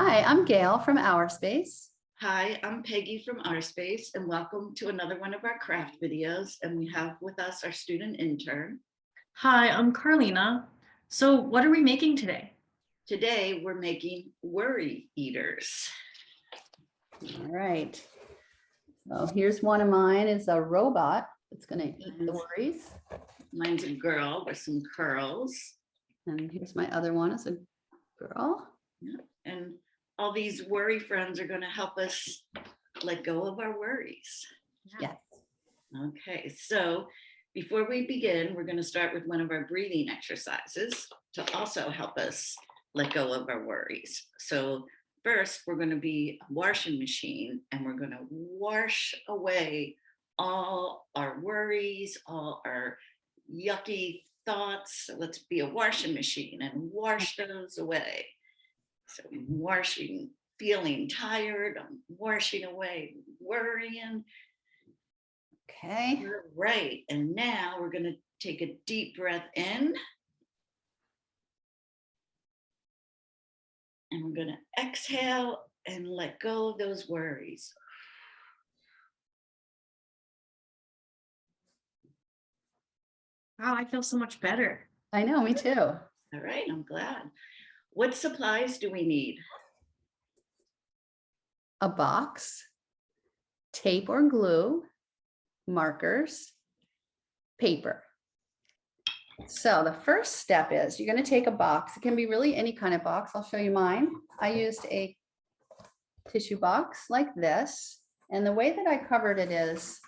Hi, I'm Gail from Our Space. Hi, I'm Peggy from Our Space, and welcome to another one of our craft videos. And we have with us our student intern. Hi, I'm Carlina. So what are we making today? Today, we're making worry eaters. All right. So here's one of mine. Is a robot that's going to eat the worries. Mine's a girl with some curls. And here's my other one. Is a girl. And all these worry friends are going to help us let go of our worries. Yes. Okay, so before we begin, we're going to start with one of our breathing exercises to also help us let go of our worries. So first, we're going to be a washing machine, and we're going to wash away all our worries, all our yucky thoughts. So let's be a washing machine and wash those away. So I'm washing, feeling tired, I'm washing away, worrying. Okay. Right, and now we're going to take a deep breath in. And we're going to exhale and let go of those worries. Wow, I feel so much better. I know, me too. All right, I'm glad. What supplies do we need? A box, tape or glue, markers, paper. So the first step is you're going to take a box. It can be really any kind of box. I'll show you mine. I used a tissue box like this. And the way that I covered it is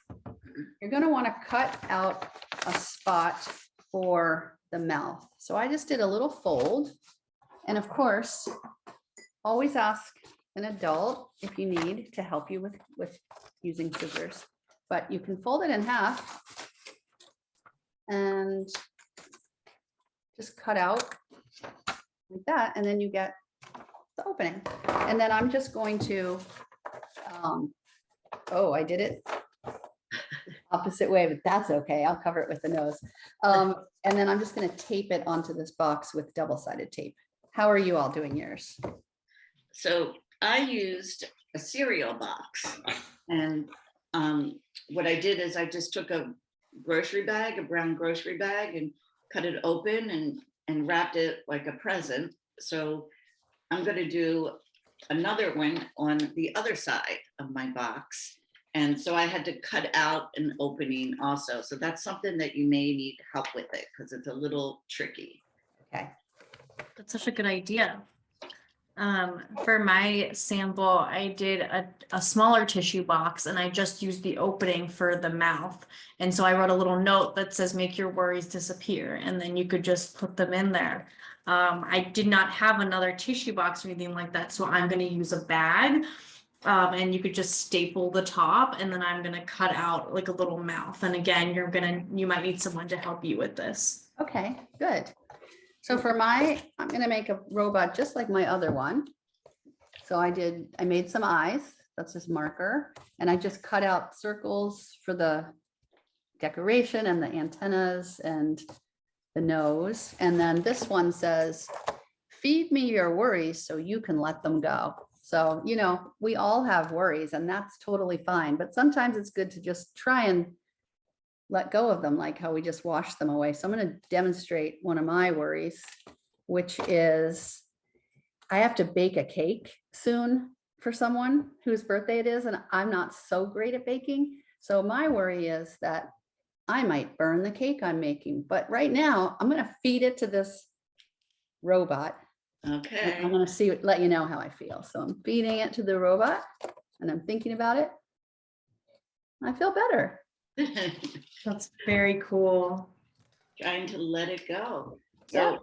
you're going to want to cut out a spot for the mouth. So I just did a little fold. And of course, always ask an adult if you need to help you with using scissors. But you can fold it in half and just cut out like that, and then you get the opening. And then I'm just going to, oh, I did it opposite way, but that's okay. I'll cover it with the nose. And then I'm just going to tape it onto this box with double-sided tape. How are you all doing yours? So I used a cereal box, and what I did is I just took a grocery bag, a brown grocery bag, and cut it open and wrapped it like a present. So I'm going to do another one on the other side of my box. And so I had to cut out an opening also. So that's something that you may need help with it because it's a little tricky. Okay. That's such a good idea. For my sample, I did a smaller tissue box and I just used the opening for the mouth. And so I wrote a little note that says, make your worries disappear. And then you could just put them in there. I did not have another tissue box or anything like that. So I'm going to use a bag. And you could just staple the top, and then I'm going to cut out like a little mouth. And again, you might need someone to help you with this. Okay, good. So for I'm going to make a robot just like my other one. So I made some eyes. That's just marker. And I just cut out circles for the decoration and the antennas and the nose. And then this one says, feed me your worries so you can let them go. So, you know, we all have worries and that's totally fine. But sometimes it's good to just try and let go of them, like how we just washed them away. So I'm going to demonstrate one of my worries, which is I have to bake a cake soon for someone whose birthday it is, and I'm not so great at baking. So my worry is that I might burn the cake I'm making. But right now, I'm going to feed it to this robot. Okay. I'm going to let you know how I feel. So I'm feeding it to the robot, and I'm thinking about it. I feel better. That's very cool. Trying to let it go. So Yeah.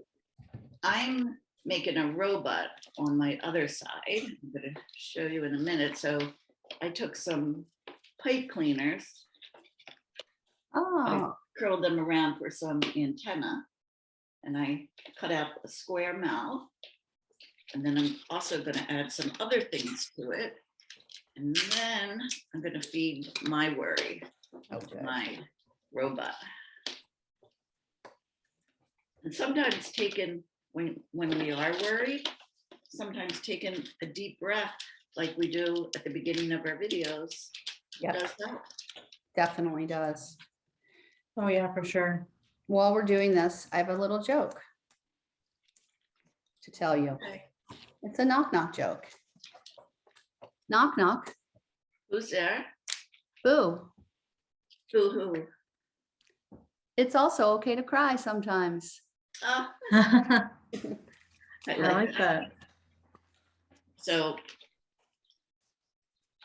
I'm making a robot on my other side. I'm going to show you in a minute. So I took some pipe cleaners. I Oh, curled them around for some antenna, and I cut out a square mouth. And then I'm also going to add some other things to it. And then I'm going to feed my worry to my robot. And sometimes taken when we are worried, sometimes taking a deep breath like we do at the beginning of our videos Yep. does help. Definitely does. Oh, yeah, for sure. While we're doing this, I have a little joke to tell you. Okay. It's a knock knock joke. Knock knock. Who's there? Boo. Boo-hoo. It's also okay to cry sometimes. Oh, I I like that. So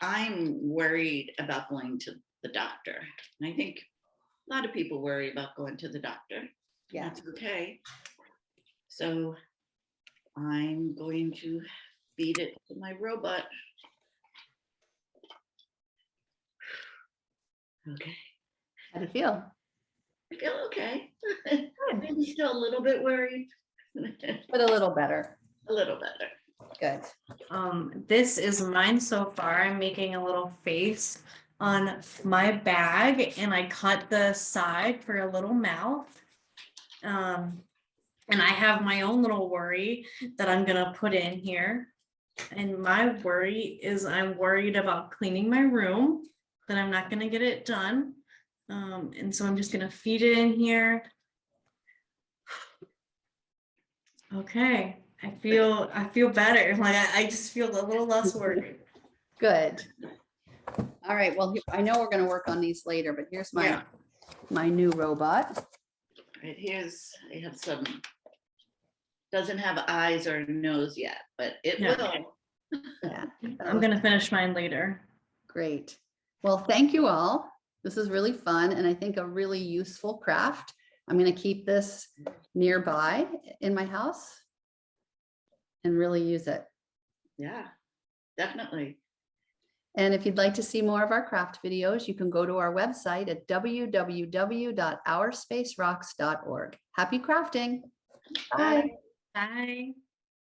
I'm worried about going to the doctor. And I think a lot of people worry about going to the doctor. Yeah. That's okay. So I'm going to feed it to my robot. Okay. How do you feel? I feel okay. I'm still a little bit worried. But a little better. A little better. Good. This is mine so far. I'm making a little face on my bag and I cut the side for a little mouth. And I have my own little worry that I'm gonna put in here. And my worry is I'm worried about cleaning my room, that I'm not gonna get it done. And so I'm just gonna feed it in here. Okay, I feel better. Like I just feel a little less worried. Good. All right. Well, I know we're going to work on these later, but here's my Yeah. my new robot. Right, here's, I have some, doesn't have eyes or nose yet, but it Yeah. will. Yeah. I'm gonna finish mine later. Great. Well, thank you all. This is really fun and I think a really useful craft. I'm going to keep this nearby in my house and really use it. Yeah, definitely. And if you'd like to see more of our craft videos, you can go to our website at www.ourspacerocks.org. Happy crafting. Bye. Bye. Bye.